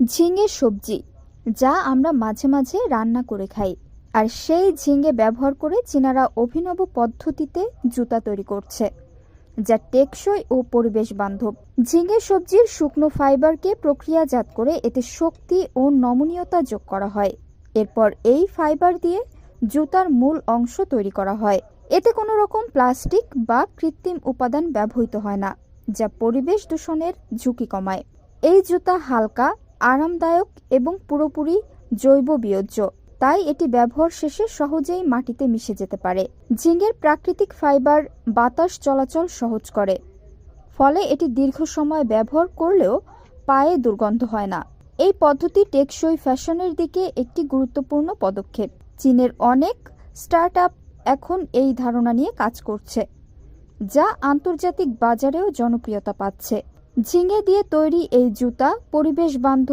ঝিঙে সবজি, যা আমরা মাঝে মাঝে রান্না করে খাই। আর সেই ঝিঙে ব্যবহার করে চীনারা অভিনব পদ্ধতিতে জুতা তৈরি করছে, যা টেকসই ও পরিবেশ বান্ধব। ঝিঙে সবজির শুকনো ফাইবারকে প্রক্রিয়াজাত করে এতে শক্তি ও নমনীয়তা যোগ করা হয়। এরপর এই ফাইবার দিয়ে জুতার মূল অংশ তৈরি করা হয়। এতে কোনো রকম প্লাস্টিক বা কৃত্রিম উপাদান ব্যবহৃত হয় না, যা পরিবেশ দূষণের ঝুঁকি কমায়। এই জুতা হালকা, আরামদায়ক এবং পুরোপুরি জৈব বিয়োজ্য, তাই এটি ব্যবহার শেষে সহজেই মাটিতে মিশে যেতে পারে। ঝিঙের প্রাকৃতিক ফাইবার বাতাস চলাচল সহজ করে, ফলে এটি দীর্ঘ সময় ব্যবহার করলেও পায়ে দুর্গন্ধ হয় না। এই পদ্ধতি টেকসই ফ্যাশনের দিকে একটি গুরুত্বপূর্ণ পদক্ষেপ। চীনের অনেক স্টার্টআপ এখন এই ধারণা নিয়ে কাজ করছে, যা আন্তর্জাতিক বাজারেও জনপ্রিয়তা পাচ্ছে। ঝিঙে দিয়ে তৈরি এই জুতা পরিবেশ বান্ধব